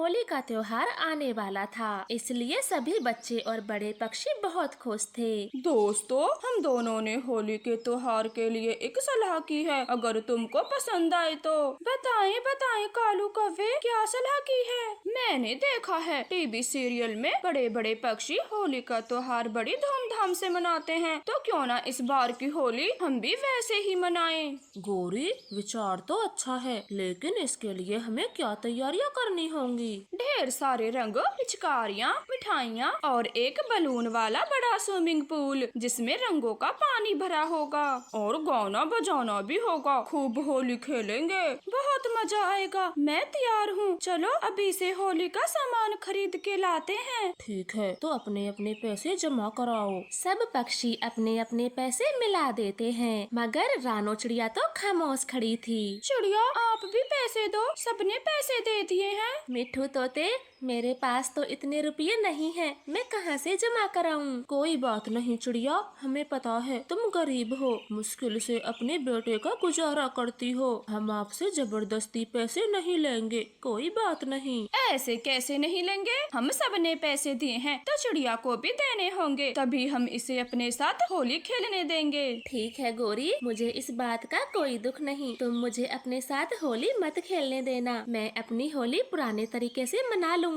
होली का त्योहार आने वाला था, इसलिए सभी बच्चे और बड़े पक्षी बहुत खुश थे। दोस्तों, हम दोनों ने होली के त्योहार के लिए एक सलाह की है। अगर तुमको पसंद आए तो बताएं बताएं कालू कौवे, क्या सलाह की है? मैंने देखा है टीवी सीरियल में बड़े बड़े पक्षी होली का त्योहार बड़ी धूमधाम से मनाते हैं, तो क्यों ना इस बार की होली हम भी वैसे ही मनाएं। गौरी, विचार तो अच्छा है, लेकिन इसके लिए हमें क्या तैयारियां करनी होंगी? ढेर सारे रंग, पिचकारियाँ, मिठाइयाँ और एक बलून वाला बड़ा स्विमिंग पूल जिसमें रंगों का पानी भरा होगा, और गाना बजाना भी होगा। खूब होली खेलेंगे, बहुत मजा आएगा। मैं तैयार हूँ, चलो अभी से होली का सामान खरीद के लाते हैं। ठीक है, तो अपने अपने पैसे जमा कराओ। सब पक्षी अपने अपने पैसे मिला देते हैं, मगर रानो चिड़िया तो खामोश खड़ी थी। चिड़िया, आप भी पैसे दो, सबने पैसे दे दिए हैं। मिठू तोते, मेरे पास तो इतने रुपये नहीं हैं, मैं कहाँ से जमा कराऊं? कोई बात नहीं चिड़िया, हमें पता है तुम गरीब हो, मुश्किल से अपने बेटे का गुजारा करती हो। हम आपसे जबरदस्ती पैसे नहीं लेंगे, कोई बात नहीं। ऐसे कैसे नहीं लेंगे? हम सबने पैसे दिए हैं तो चिड़िया को भी देने होंगे, तभी हम इसे अपने साथ होली खेलने देंगे। ठीक है गौरी, मुझे इस बात का कोई दुख नहीं। तुम मुझे अपने साथ होली मत खेलने देना, मैं अपनी होली पुराने तरीके से मना लूंगी।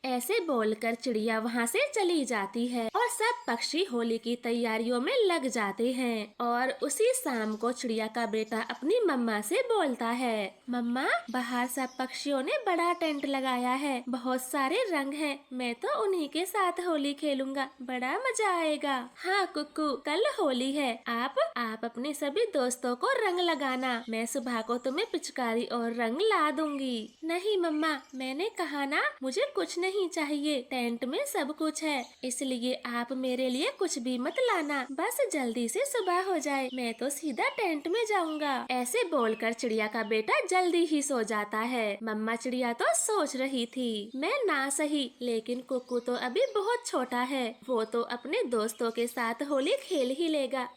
ऐसे बोलकर चिड़िया वहाँ से चली जाती है और सब पक्षी होली की तैयारियों में लग जाते हैं। और उसी शाम को चिड़िया का बेटा अपनी मम्मा से बोलता है, मम्मा, बाहर सब पक्षियों ने बड़ा टेंट लगाया है, बहुत सारे रंग हैं, मैं तो उन्हीं के साथ होली खेलूंगा, बड़ा मजा आएगा। हाँ कुक्कू, कल होली है, आप अपने सभी दोस्तों को रंग लगाना, मैं सुबह को तुम्हें पिचकारी और रंग ला दूंगी। नहीं मम्मा, मैंने कहा ना, मुझे कुछ नहीं चाहिए, टेंट में सब कुछ है, इसलिए आप मेरे लिए कुछ भी मत लाना, बस जल्दी से सुबह हो जाए, मैं तो सीधा टेंट में जाऊंगा। ऐसे बोलकर चिड़िया का बेटा जल्दी ही सो जाता है। मम्मा चिड़िया तो सोच रही थी, मैं ना सही, लेकिन कुक्कू तो अभी बहुत छोटा है, वो तो अपने दोस्तों के साथ होली खेल ही लेगा।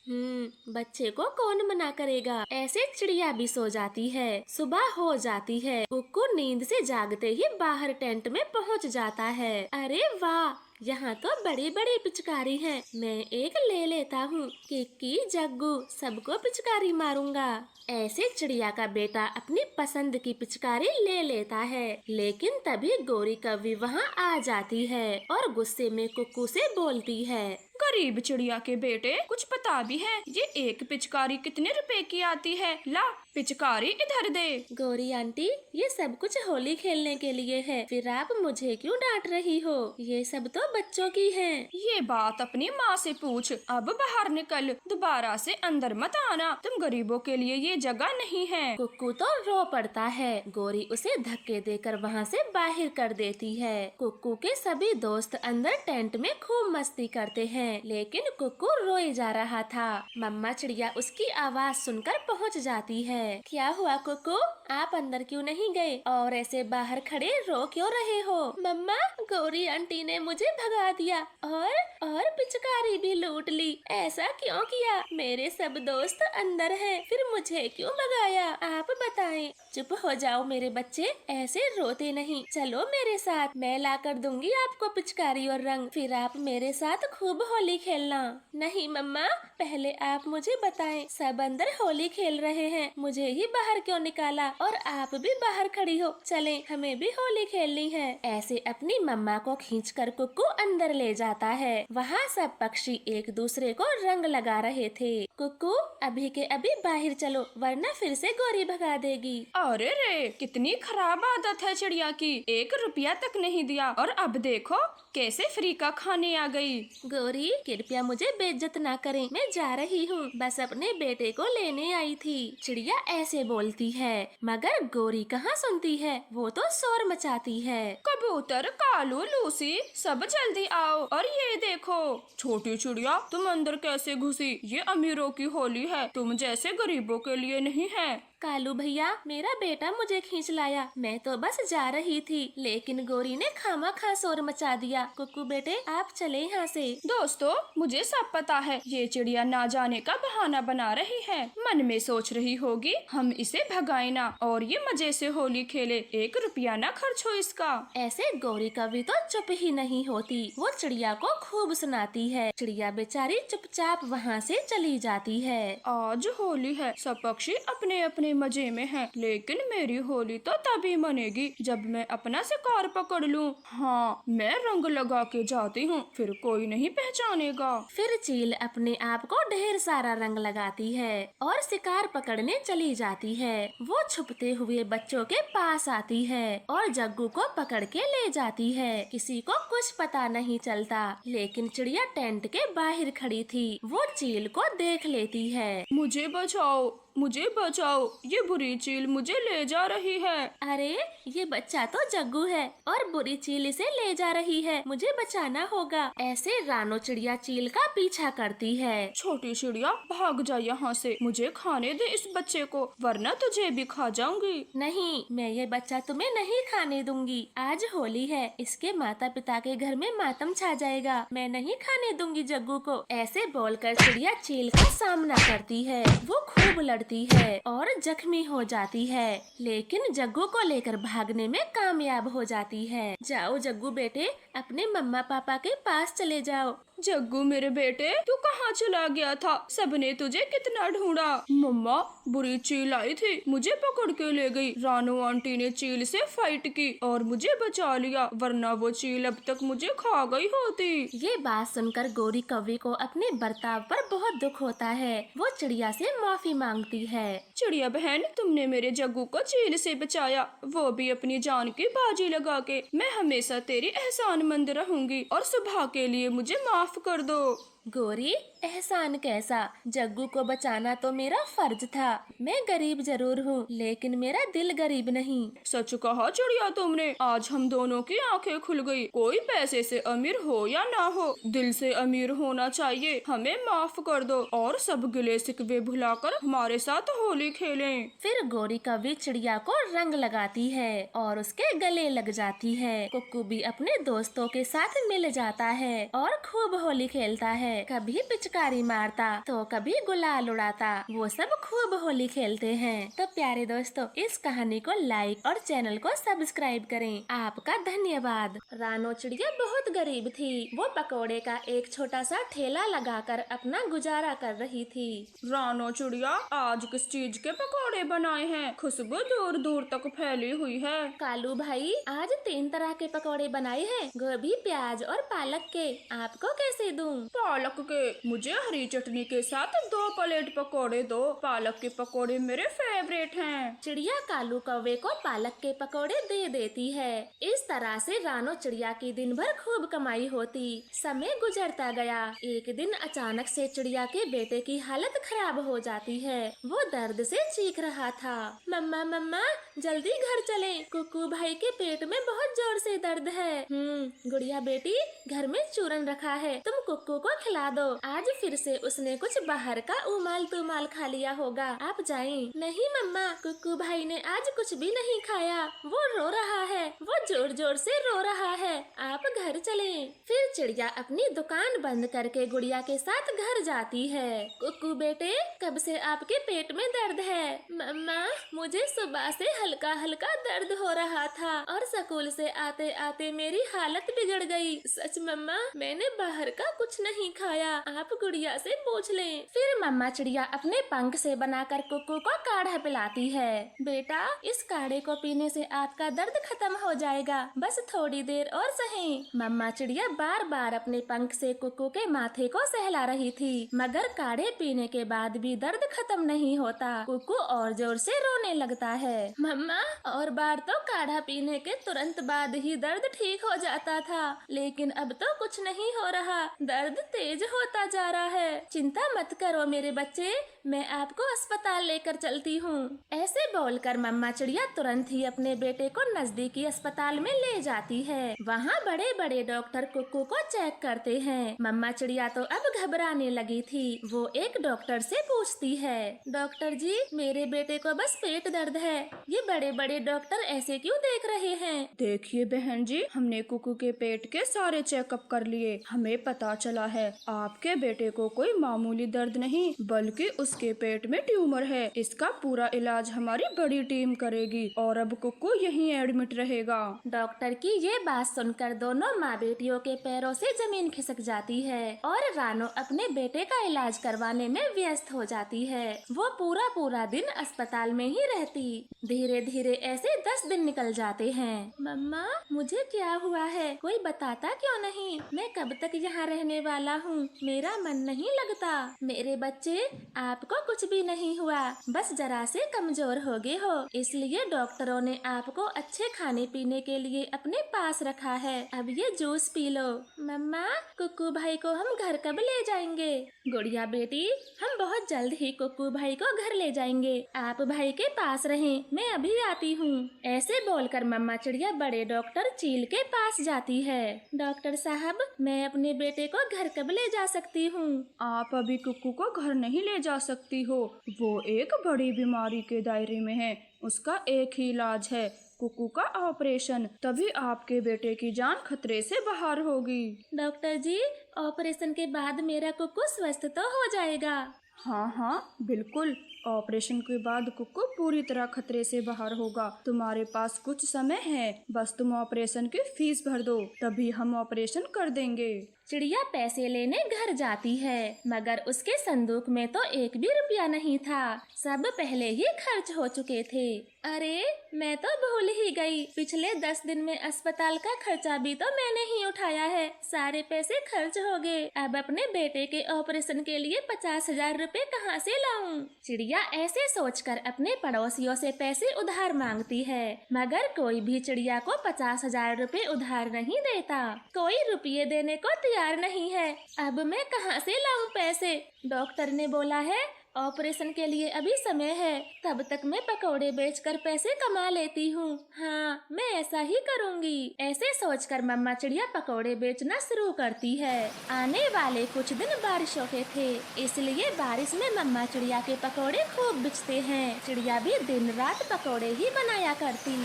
बच्चे को कौन मना करेगा। ऐसे चिड़िया भी सो जाती है। सुबह हो जाती है, कुक्कू नींद से जागते ही बाहर टेंट में पहुंच जाता है। अरे वाह, यहाँ तो बड़ी बड़ी पिचकारी हैं, मैं एक ले लेता हूँ। किक्की, जग्गू, सबको पिचकारी मारूंगा। ऐसे चिड़िया का बेटा अपनी पसंद की पिचकारी ले लेता है, लेकिन तभी गौरी कौवी वहाँ आ जाती है और गुस्से में कुक्कू से बोलती है, गरीब चिड़िया के बेटे, कुछ पता भी है ये एक पिचकारी कितने रुपए की आती है? ला, पिचकारी इधर दे। गौरी आंटी, ये सब कुछ होली खेलने के लिए है, फिर आप मुझे क्यों डांट रही हो? ये सब तो बच्चों की है। ये बात अपनी माँ से पूछ। अब बाहर निकल, दोबारा से अंदर मत आना, तुम गरीबों के लिए ये जगह नहीं है। कुक्कू तो रो पड़ता है। गौरी उसे धक्के देकर वहाँ से बाहर कर देती है। कुक्कू के सभी दोस्त अंदर टेंट में खूब मस्ती करते हैं, लेकिन कुक्कू रोए जा रहा था। मम्मा चिड़िया उसकी आवाज सुनकर पहुँच जाती है। क्या हुआ कुक्कू, आप अंदर क्यों नहीं गए और ऐसे बाहर खड़े रो क्यों रहे हो? मम्मा, गौरी आंटी ने मुझे भगा दिया और पिचकारी भी लूट ली। ऐसा क्यों किया? मेरे सब दोस्त अंदर हैं, फिर मुझे क्यों भगाया? आप बताएं। चुप हो जाओ मेरे बच्चे, ऐसे रोते नहीं, चलो मेरे साथ, मैं ला कर दूंगी आपको पिचकारी और रंग, फिर आप मेरे साथ खूब होली खेलना। नहीं मम्मा, पहले आप मुझे बताएं, सब अंदर होली खेल रहे हैं, मुझे ही बाहर क्यों निकाला और आप भी बाहर खड़ी हो? चलें, हमें भी होली खेलनी है। ऐसे अपनी मम्मा को खींचकर कुक्कू अंदर ले जाता है। वहाँ सब पक्षी एक दूसरे को रंग लगा रहे थे। कुक्कू, अभी के अभी बाहर चलो, वरना फिर से गौरी भगा देगी। अरे रे, कितनी खराब आदत है चिड़िया की, 1 रुपया तक नहीं दिया और अब देखो कैसे फ्री का खाने आ गई। गौरी, कृपया मुझे बेइज्जत ना करें, मैं जा रही हूँ, बस अपने बेटे को लेने आई थी। चिड़िया ऐसे बोलती है, मगर गौरी कहाँ सुनती है, वो तो शोर मचाती है। कबूतर, कालू, लूसी, सब जल्दी आओ, और ये देखो। छोटी चिड़िया, तुम अंदर कैसे घुसी? ये अमीरों की होली है, तुम जैसे गरीबों के लिए नहीं है। कालू भैया, मेरा बेटा मुझे खींच लाया। मैं तो बस जा रही थी, लेकिन गोरी ने खामा शोर मचा दिया। कुक्कू बेटे, आप चले यहाँ से। दोस्तों, मुझे सब पता है, ये चिड़िया ना जाने का बहाना बना रही है। मन में सोच रही होगी हम इसे भगाए ना और ये मजे से होली खेले, 1 रुपया ना खर्च हो इसका। ऐसे गौरी कभी तो चुप ही नहीं होती, वो चिड़िया को खूब सुनाती है। चिड़िया बेचारी चुपचाप वहाँ से चली जाती है। आज होली है, सब पक्षी अपने अपने मजे में हैं, लेकिन मेरी होली तो तभी मनेगी जब मैं अपना शिकार पकड़ लूं। हाँ, मैं रंग लगा के जाती हूँ, फिर कोई नहीं पहचानेगा। फिर चील अपने आप को ढेर सारा रंग लगाती है और शिकार पकड़ने चली जाती है। वो छुपते हुए बच्चों के पास आती है और जग्गू को पकड़ के ले जाती है। किसी को कुछ पता नहीं चलता, लेकिन चिड़िया टेंट के बाहर खड़ी थी। वो चील को देख लेती है। मुझे बचाओ, मुझे बचाओ, ये बुरी चील मुझे ले जा रही है। अरे, ये बच्चा तो जग्गू है और बुरी चील इसे ले जा रही है, मुझे बचाना होगा। ऐसे रानो चिड़िया चील का पीछा करती है। छोटी चिड़िया, भाग जा यहाँ से, मुझे खाने दे इस बच्चे को, वरना तुझे भी खा जाऊंगी। नहीं, मैं ये बच्चा तुम्हें नहीं खाने दूंगी। आज होली है, इसके माता पिता के घर में मातम छा जाएगा। मैं नहीं खाने दूंगी जग्गू को। ऐसे बोलकर चिड़िया चील का सामना करती है। वो खूब लड़ती है और जख्मी हो जाती है, लेकिन जग्गू को लेकर भागने में कामयाब हो जाती है। जाओ जग्गू बेटे, अपने मम्मा पापा के पास चले जाओ। जग्गू मेरे बेटे, तू कहाँ चला गया था? सबने तुझे कितना ढूंढा। मम्मा, बुरी चील आई थी, मुझे पकड़ के ले गई। रानू आंटी ने चील से फाइट की और मुझे बचा लिया, वरना वो चील अब तक मुझे खा गई होती। ये बात सुनकर गोरी कौवे को अपने बर्ताव पर बहुत दुख होता है। वो चिड़िया से माफी मांगती है। चिड़िया बहन, तुमने मेरे जग्गू को चील से बचाया, वो भी अपनी जान की बाजी लगा के। मैं हमेशा तेरी एहसानमंद रहूंगी और सुबह के लिए मुझे माफ कर दो। गोरी, एहसान कैसा? जग्गू को बचाना तो मेरा फर्ज था। मैं गरीब जरूर हूँ, लेकिन मेरा दिल गरीब नहीं। सच कहा चिड़िया तुमने, आज हम दोनों की आंखें खुल गई। कोई पैसे से अमीर हो या ना हो, दिल से अमीर होना चाहिए। हमें माफ कर दो और सब गिले शिकवे भुलाकर हमारे साथ होली खेलें। फिर गोरी कौवी चिड़िया को रंग लगाती है और उसके गले लग जाती है। कुक्कू भी अपने दोस्तों के साथ मिल जाता है और खूब होली खेलता है। कभी पिचकारी मारता तो कभी गुलाल उड़ाता। वो सब खूब होली खेलते हैं। तो प्यारे दोस्तों, इस कहानी को लाइक और चैनल को सब्सक्राइब करें। आपका धन्यवाद। रानो चिड़िया बहुत गरीब थी। वो पकोड़े का एक छोटा सा ठेला लगाकर अपना गुजारा कर रही थी। रानो चिड़िया, आज किस चीज के पकौड़े बनाए हैं? खुशबू दूर दूर तक फैली हुई है। कालू भाई, आज 3 तरह के पकोड़े बनाए हैं, गोभी, प्याज और पालक के। आपको कैसे दूं? पालक के, मुझे हरी चटनी के साथ 2 प्लेट पकोड़े दो। पालक के पकोड़े मेरे फेवरेट हैं। चिड़िया कालू कौवे को पालक के पकोड़े दे देती है। इस तरह से रानो चिड़िया की दिन भर खूब कमाई होती। समय गुजरता गया। एक दिन अचानक से चिड़िया के बेटे की हालत खराब हो जाती है। वो दर्द से चीख रहा था। मम्मा मम्मा, जल्दी घर चले, कुक्कू भाई के पेट में बहुत जोर से दर्द है। गुड़िया बेटी, घर में चूरन रखा है, तुम कुक्कू को खिला दो। आज फिर से उसने कुछ बाहर का उमाल तुमाल खा लिया होगा, आप जाएं। नहीं मम्मा, कुक्कू भाई ने आज कुछ भी नहीं खाया, वो रो रहा है, वो जोर जोर से रो रहा है, आप घर चलें। फिर चिड़िया अपनी दुकान बंद करके गुड़िया के साथ घर जाती है। कुक्कू बेटे, कब से आपके पेट में दर्द है? मम्मा, मुझे सुबह से हल्का हल्का दर्द हो रहा था और स्कूल से आते आते मेरी हालत बिगड़ गई। सच मम्मा, मैंने बाहर का कुछ नहीं खाया, आप गुड़िया से पूछ लें। फिर मम्मा चिड़िया अपने पंख से बनाकर कुक्कू को काढ़ा पिलाती है। बेटा, इस काढ़े को पीने से आपका दर्द खत्म हो जाएगा, बस थोड़ी देर और सहें। मम्मा चिड़िया बार बार अपने पंख से कुक्कू के माथे को सहला रही थी, मगर काढ़े पीने के बाद भी दर्द खत्म नहीं होता। कुक्कू और जोर से रोने लगता है। मम्मा, और बार तो काढ़ा पीने के तुरंत बाद ही दर्द ठीक हो जाता था, लेकिन अब तो कुछ नहीं हो रहा, दर्द तेज तेज होता जा रहा है। चिंता मत करो मेरे बच्चे, मैं आपको अस्पताल लेकर चलती हूँ। ऐसे बोलकर मम्मा चिड़िया तुरंत ही अपने बेटे को नजदीकी अस्पताल में ले जाती है। वहाँ बड़े बड़े डॉक्टर कुक्कू को चेक करते हैं। मम्मा चिड़िया तो अब घबराने लगी थी। वो एक डॉक्टर से पूछती है, डॉक्टर जी मेरे बेटे को बस पेट दर्द है, ये बड़े बड़े डॉक्टर ऐसे क्यों देख रहे हैं? देखिए बहन जी, हमने कुकू के पेट के सारे चेकअप कर लिए। हमें पता चला है आपके बेटे को कोई मामूली दर्द नहीं बल्कि उसके पेट में ट्यूमर है। इसका पूरा इलाज हमारी बड़ी टीम करेगी और अब कुकू यहीं एडमिट रहेगा। डॉक्टर की ये बात सुनकर दोनों माँ बेटियों के पैरों से जमीन खिसक जाती है और रानो अपने बेटे का इलाज करवाने में व्यस्त हो जाती है। वो पूरा दिन अस्पताल में ही रहती। धीरे धीरे ऐसे 10 दिन निकल जाते हैं। मम्मा मुझे क्या हुआ है, कोई बताता क्यों नहीं? मैं कब तक यहाँ रहने वाला हूँ, मेरा मन नहीं लगता। मेरे बच्चे आपको कुछ भी नहीं हुआ, बस जरा से कमजोर हो गए हो, इसलिए डॉक्टरों ने आपको अच्छे खाने पीने के लिए अपने पास रखा है। अब ये जूस पी लो। मम्मा कुक्कू भाई को हम घर कब ले जाएंगे? गुड़िया बेटी हम बहुत जल्द ही कुक्कू भाई को घर ले जाएंगे, आप भाई के पास रहें, मैं अभी आती हूँ। ऐसे बोलकर मम्मा चिड़िया बड़े डॉक्टर चील के पास जाती है। डॉक्टर साहब मैं अपने बेटे को घर कब ले जा सकती हूँ? आप अभी कुक्कू को घर नहीं ले जा सकती हो, वो एक बड़ी बीमारी के दायरे में है। उसका एक ही इलाज है, कुक्कू का ऑपरेशन, तभी आपके बेटे की जान खतरे से बाहर होगी। डॉक्टर जी ऑपरेशन के बाद मेरा कुक्कू स्वस्थ तो हो जाएगा? हाँ बिल्कुल, ऑपरेशन के बाद कुक्कू पूरी तरह खतरे से बाहर होगा। तुम्हारे पास कुछ समय है, बस तुम ऑपरेशन की फीस भर दो, तभी हम ऑपरेशन कर देंगे। चिड़िया पैसे लेने घर जाती है, मगर उसके संदूक में तो एक भी रुपया नहीं था, सब पहले ही खर्च हो चुके थे। अरे मैं तो भूल ही गई, पिछले 10 दिन में अस्पताल का खर्चा भी तो मैंने ही उठाया है, सारे पैसे खर्च हो गए। अब अपने बेटे के ऑपरेशन के लिए 50,000 रुपए कहाँ से लाऊं? चिड़िया ऐसे सोचकर अपने पड़ोसियों से पैसे उधार मांगती है, मगर कोई भी चिड़िया को 50,000 रुपए उधार नहीं देता। कोई रुपये देने को तैयार नहीं है। अब मैं कहाँ से लाऊं पैसे? डॉक्टर ने बोला है ऑपरेशन के लिए अभी समय है, तब तक मैं पकौड़े बेचकर पैसे कमा लेती हूँ। हाँ मैं ऐसा ही करूँगी। ऐसे सोचकर मम्मा चिड़िया पकौड़े बेचना शुरू करती है। आने वाले कुछ दिन बारिशों के थे, इसलिए बारिश में मम्मा चिड़िया के पकौड़े खूब बिकते हैं। चिड़िया भी दिन रात पकौड़े ही बनाया करती।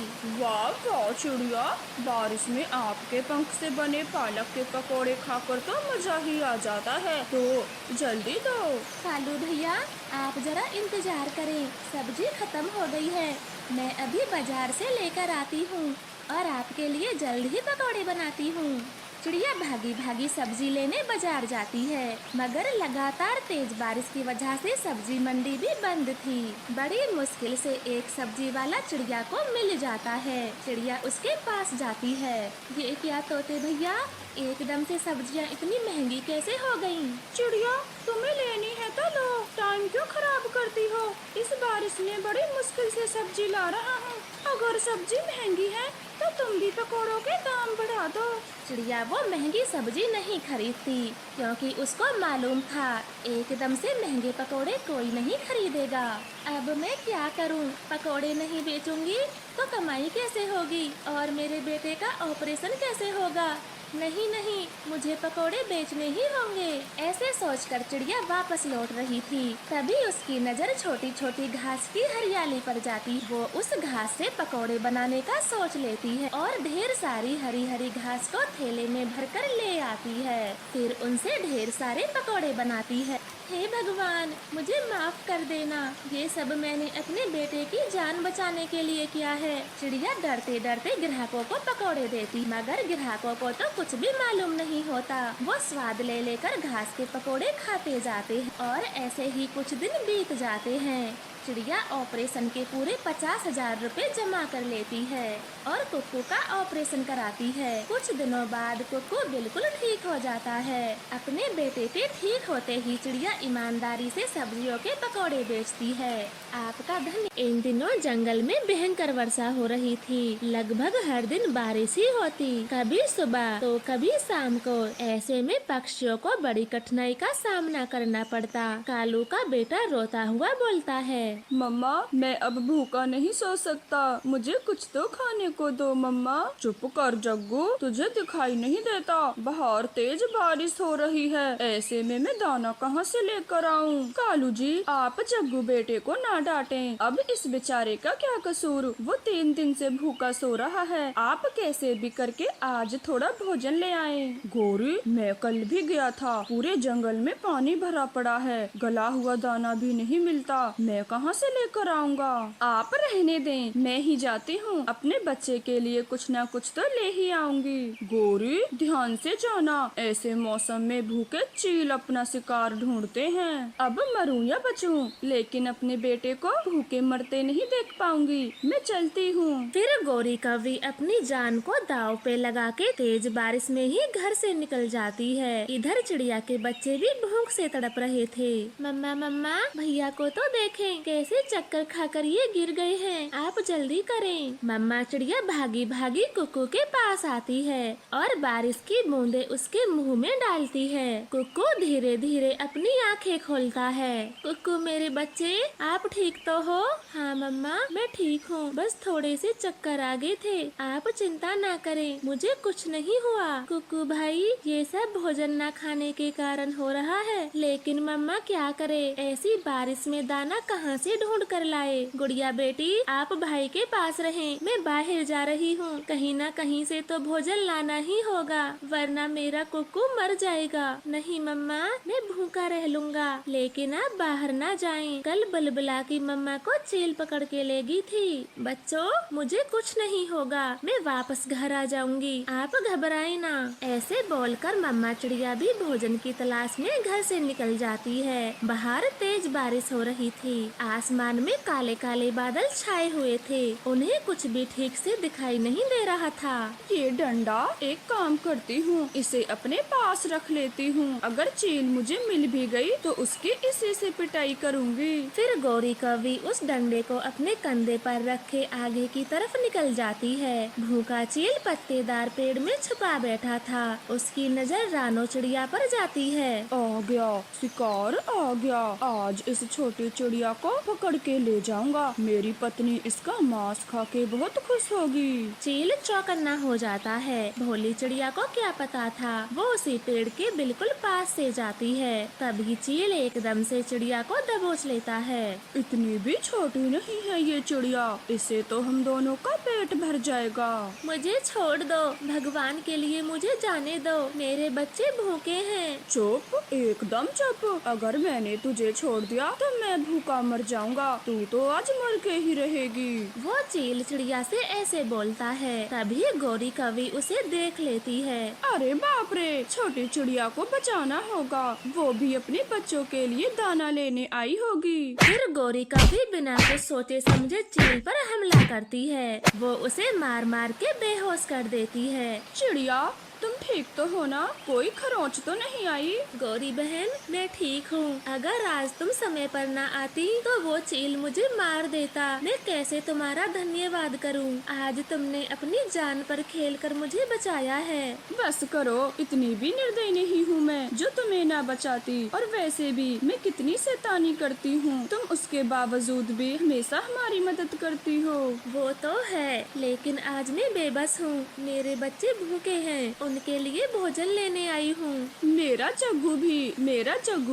वाह चिड़िया, बारिश में आपके पंख से बने पालक के पकौड़े खाकर तो मजा ही आ जाता है, तो जल्दी दो। कालू भैया आप जरा इंतजार करें, सब्जी खत्म हो गई है, मैं अभी बाजार से लेकर आती हूँ और आपके लिए जल्द ही पकौड़े बनाती हूँ। चिड़िया भागी भागी सब्जी लेने बाजार जाती है, मगर लगातार तेज बारिश की वजह से सब्जी मंडी भी बंद थी। बड़ी मुश्किल से एक सब्जी वाला चिड़िया को मिल जाता है। चिड़िया उसके पास जाती है। ये क्या तोते भैया, एकदम से सब्जियाँ इतनी महंगी कैसे हो गयी? चिड़िया तुम्हें लेनी है तो लो, टाइम क्यों खराब करती हो? इस बारिश में बड़ी मुश्किल से सब्जी ला रहा हूँ, अगर सब्जी महंगी है तो तुम भी पकौड़ों के दाम बढ़ा दो। चिड़िया वो महंगी सब्जी नहीं खरीदती, क्योंकि उसको मालूम था एकदम से महंगे पकौड़े कोई नहीं खरीदेगा। अब मैं क्या करूं? पकौड़े नहीं बेचूंगी तो कमाई कैसे होगी और मेरे बेटे का ऑपरेशन कैसे होगा? नहीं नहीं, मुझे पकौड़े बेचने ही होंगे। ऐसे सोचकर चिड़िया वापस लौट रही थी, तभी उसकी नज़र छोटी छोटी घास की हरियाली पर जाती। वो उस घास से पकौड़े बनाने का सोच लेती है और ढेर सारी हरी हरी घास को थैले में भरकर ले आती है। फिर उनसे ढेर सारे पकौड़े बनाती है। हे भगवान मुझे माफ कर देना, ये सब मैंने अपने बेटे की जान बचाने के लिए किया है। चिड़िया डरते डरते ग्राहकों को पकौड़े देती, मगर ग्राहकों को तो कुछ भी मालूम नहीं होता। वो स्वाद ले लेकर घास के पकौड़े खाते जाते हैं और ऐसे ही कुछ दिन बीत जाते हैं। चिड़िया ऑपरेशन के पूरे 50,000 रुपए जमा कर लेती है और कुक्कू का ऑपरेशन कराती है। कुछ दिनों बाद कुक्कू बिल्कुल ठीक हो जाता है। अपने बेटे के ठीक होते ही चिड़िया ईमानदारी से सब्जियों के पकौड़े बेचती है। आपका धन्य। इन दिनों जंगल में भयंकर वर्षा हो रही थी। लगभग हर दिन बारिश ही होती, कभी सुबह तो कभी शाम को। ऐसे में पक्षियों को बड़ी कठिनाई का सामना करना पड़ता। कालू का बेटा रोता हुआ बोलता है, मम्मा मैं अब भूखा नहीं सो सकता, मुझे कुछ तो खाने को दो मम्मा। चुप कर जग्गू, तुझे दिखाई नहीं देता बाहर तेज बारिश हो रही है, ऐसे में मैं दाना कहाँ से लेकर आऊँ। कालू जी आप जग्गू बेटे को ना डांटें, अब इस बेचारे का क्या कसूर, वो 3 दिन से भूखा सो रहा है। आप कैसे भी करके आज थोड़ा भोजन ले आए। गौरी मैं कल भी गया था, पूरे जंगल में पानी भरा पड़ा है, गला हुआ दाना भी नहीं मिलता, मैं कहाँ से लेकर आऊँगा। आप रहने दें, मैं ही जाती हूँ, अपने बच्चे के लिए कुछ न कुछ तो ले ही आऊंगी। गौरी ध्यान से जाना, ऐसे मौसम में भूखे चील अपना शिकार ढूंढते हैं। अब मरूं या बचूं, लेकिन अपने बेटे को भूखे मरते नहीं देख पाऊंगी, मैं चलती हूँ। फिर गौरी कौवी अपनी जान को दांव पे लगा के तेज बारिश में ही घर से निकल जाती है। इधर चिड़िया के बच्चे भी भूख से तड़प रहे थे। मम्मा मम्मा भैया को तो देखें, कैसे चक्कर खाकर ये गिर गए हैं, आप जल्दी करें। मम्मा चिड़िया भागी भागी कुक्कू के पास आती है और बारिश की बूंदे उसके मुंह में डालती है। कुक्कू धीरे धीरे अपनी आंखें खोलता है। कुक्कू मेरे बच्चे, आप ठीक तो हो? हाँ मम्मा मैं ठीक हूँ, बस थोड़े से चक्कर आ गए थे, आप चिंता ना करें, मुझे कुछ नहीं हुआ। कुक्कू भाई ये सब भोजन न खाने के कारण हो रहा है, लेकिन मम्मा क्या करे, ऐसी बारिश में दाना कहाँ से ढूंढ कर लाए। गुड़िया बेटी आप भाई के पास रहें, मैं बाहर जा रही हूँ, कहीं न कहीं से तो भोजन लाना ही होगा, वरना मेरा कुक्कू मर जाएगा। नहीं मम्मा मैं भूखा रह लूँगा, लेकिन आप बाहर ना जाएं। कल बुलबुला की मम्मा को चील पकड़ के ले गई थी। बच्चों मुझे कुछ नहीं होगा, मैं वापस घर आ जाऊंगी, आप घबराएं ना। ऐसे बोलकर मम्मा चिड़िया भी भोजन की तलाश में घर से निकल जाती है। बाहर तेज बारिश हो रही थी, आसमान में काले काले बादल छाए हुए थे, उन्हें कुछ भी ठीक से दिखाई नहीं दे रहा था। ये डंडा, एक काम करती हूँ, इसे अपने पास रख लेती हूँ, अगर चील मुझे मिल भी गई तो उसके इसी से पिटाई करूँगी। फिर गौरी कौवी उस डंडे को अपने कंधे पर रखे आगे की तरफ निकल जाती है। भूखा चील पत्तेदार पेड़ में छुपा बैठा था, उसकी नजर रानो चिड़िया पर जाती है। आ गया शिकार, आ गया, आज इस छोटी चिड़िया को पकड़ के ले जाऊंगा, मेरी पत्नी इसका मांस खा के बहुत खुश होगी। चील चौकन्ना हो जाता है। भोली चिड़िया को क्या पता था, वो उसी पेड़ के बिल्कुल पास से जाती है। तभी चील एकदम से चिड़िया को दबोच लेता है। इतनी भी छोटी नहीं है ये चिड़िया, इसे तो हम दोनों का पेट भर जाएगा। मुझे छोड़ दो, भगवान के लिए मुझे जाने दो, मेरे बच्चे भूखे हैं। चुप, एकदम चुप, अगर मैंने तुझे छोड़ दिया तो मैं भूखा मर जाऊंगा, तू तो आज मर के ही रहेगी। वो चील चिड़िया से ऐसे बोलता है। तभी गौरी कौवी उसे देख लेती है। अरे बाप रे, छोटी चिड़िया को बचाना होगा, वो भी अपने बच्चों के लिए दाना लेने आई होगी। फिर गौरी कौवी बिना कुछ सोचे समझे चील पर हमला करती है। वो उसे मार मार के बेहोश कर देती है। चिड़िया तुम ठीक तो हो ना, कोई खरोंच तो नहीं आई? गौरी बहन मैं ठीक हूँ, अगर आज तुम समय पर ना आती तो वो चील मुझे मार देता, मैं कैसे तुम्हारा धन्यवाद करूँ। आज तुमने अपनी जान पर खेलकर मुझे बचाया है। बस करो, इतनी भी निर्दयी नहीं हूँ मैं जो तुम्हें ना बचाती, और वैसे भी मैं कितनी शैतानी करती हूँ, तुम उसके बावजूद भी हमेशा हमारी मदद करती हो। वो तो है, लेकिन आज मैं बेबस हूँ, मेरे बच्चे भूखे हैं, उनके लिए भोजन लेने आई हूँ। मेरा जग्गू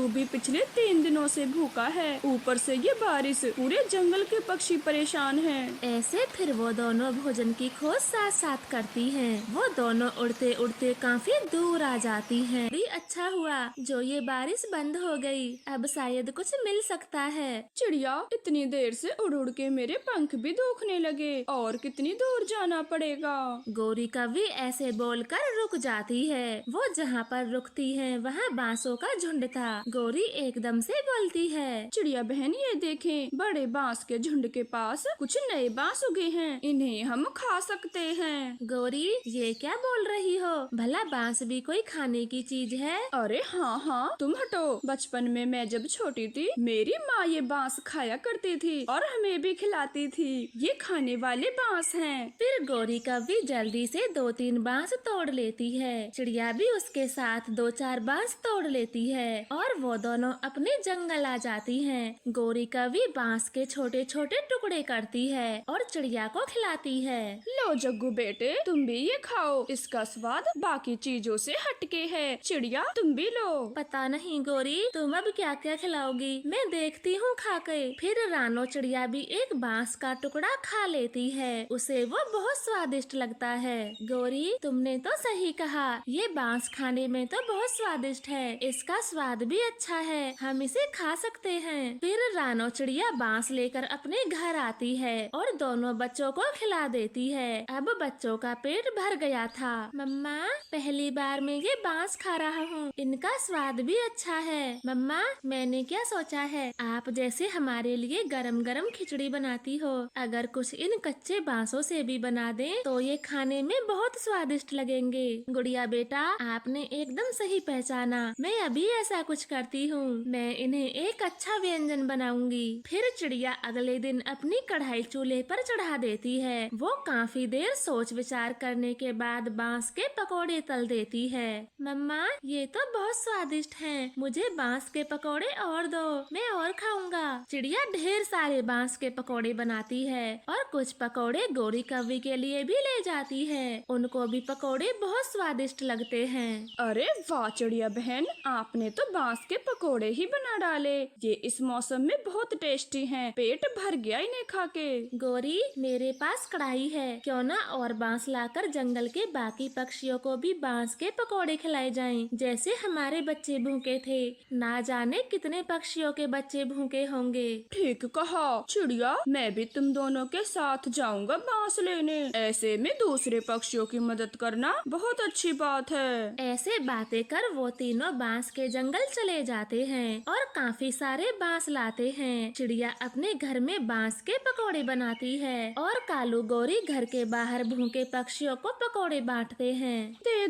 भी पिछले 3 दिनों से भूखा है, ऊपर से ये बारिश, पूरे जंगल के पक्षी परेशान हैं। ऐसे फिर वो दोनों भोजन की खोज साथ साथ करती हैं। वो दोनों उड़ते उड़ते काफी दूर आ जाती हैं। भी अच्छा हुआ जो ये बारिश बंद हो गई, अब शायद कुछ मिल सकता है। चिड़िया इतनी देर से उड़ उड़ के मेरे पंख भी दुखने लगे, और कितनी दूर जाना पड़ेगा। गौरी कौवी ऐसे बोलकर रुक रुक जाती है। वो जहाँ पर रुकती है वहाँ बांसों का झुंड था। गौरी एकदम से बोलती है, चिड़िया बहन ये देखें, बड़े बांस के झुंड के पास कुछ नए बांस उगे हैं, इन्हें हम खा सकते हैं। गौरी ये क्या बोल रही हो? भला बांस भी कोई खाने की चीज है? अरे हाँ हाँ, तुम हटो। बचपन में मैं जब छोटी थी मेरी माँ ये बांस खाया करती थी और हमें भी खिलाती थी। ये खाने वाले बांस हैं। फिर गौरी कव्वी जल्दी से 2-3 बांस तोड़ लेती है। चिड़िया भी उसके साथ 2-4 बांस तोड़ लेती है और वो दोनों अपने जंगल आ जाती हैं। गौरी कव्वी बांस के छोटे छोटे टुकड़े करती है और चिड़िया को खिलाती है। लो जग्गू बेटे, तुम भी ये खाओ, इसका स्वाद बाकी चीजों से हटके है। चिड़िया तुम भी लो। पता नहीं गौरी तुम अब क्या क्या खिलाओगी, मैं देखती हूँ खा के। फिर रानो चिड़िया भी एक बांस का टुकड़ा खा लेती है। उसे वो बहुत स्वादिष्ट लगता है। गौरी तुमने तो सही कहा, ये बांस खाने में तो बहुत स्वादिष्ट है, इसका स्वाद भी अच्छा है, हम इसे खा सकते हैं। फिर रानो चिड़िया बांस लेकर अपने घर आती है और दोनों बच्चों को खिला देती है। अब बच्चों का पेट भर गया था। मम्मा पहली बार मैं ये बांस खा रहा हूँ, इनका स्वाद भी अच्छा है। मम्मा मैंने क्या सोचा है, आप जैसे हमारे लिए गरम गरम खिचड़ी बनाती हो, अगर कुछ इन कच्चे बांसों से भी बना दें तो ये खाने में बहुत स्वादिष्ट लगेंगे। गुड़िया बेटा आपने एकदम सही पहचाना, मैं अभी ऐसा कुछ करती हूँ, मैं इन्हें एक अच्छा व्यंजन बनाऊंगी। फिर चिड़िया अगले दिन अपनी कढ़ाई चूल्हे पर चढ़ा देती है। वो काफी देर सोच विचार करने के बाद बांस के पकौड़े तल देती है। मम्मा ये तो बहुत स्वादिष्ट हैं, मुझे बांस के पकौड़े और दो, मैं और खाऊंगा। चिड़िया ढेर सारे बांस के पकौड़े बनाती है और कुछ पकौड़े गौरी कव्वी के लिए भी ले जाती है। उनको भी पकौड़े बहुत स्वादिष्ट लगते हैं। अरे वाह चिड़िया बहन, आपने तो बांस के पकोड़े ही बना डाले। ये इस मौसम में बहुत टेस्टी हैं। पेट भर गया इन्हें खा के। गौरी मेरे पास कढ़ाई है, क्यों ना और बांस लाकर जंगल के बाकी पक्षियों को भी बांस के पकौड़े खिलाए जाएं, जैसे हमारे बच्चे भूखे थे। ना जाने कितने पक्षियों के बच्चे भूखे होंगे। ठीक कहा चिड़िया, मैं भी तुम दोनों के साथ जाऊंगा बांस लेने। ऐसे में दूसरे पक्षियों की मदद करना बहुत अच्छी बात है। ऐसे बातें कर वो तीनों बांस के जंगल चले जाते हैं और काफी सारे बांस लाते हैं। चिड़िया अपने घर में बांस के पकौड़े बनाती है और कालू गौरी घर के बाहर भूखे पक्षियों को पकौड़े बांटते हैं। दे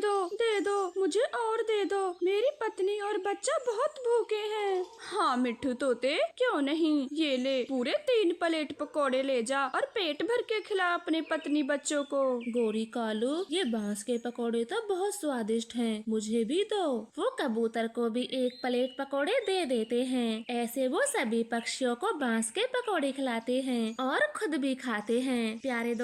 दो, मुझे और दे दो, मेरी पत्नी और बच्चा बहुत भूखे हैं। हाँ मिट्ठू तोते, क्यों नहीं, ये ले पूरे 3 प्लेट पकोड़े ले जा और पेट भर के खिला अपने पत्नी बच्चों को। गौरी कालू ये बांस के पकौड़े तो बहुत स्वादिष्ट हैं, मुझे भी दो। वो कबूतर को भी 1 प्लेट पकौड़े दे देते हैं। ऐसे वो सभी पक्षियों को बांस के पकौड़े खिलाते हैं और खुद भी खाते हैं। प्यारे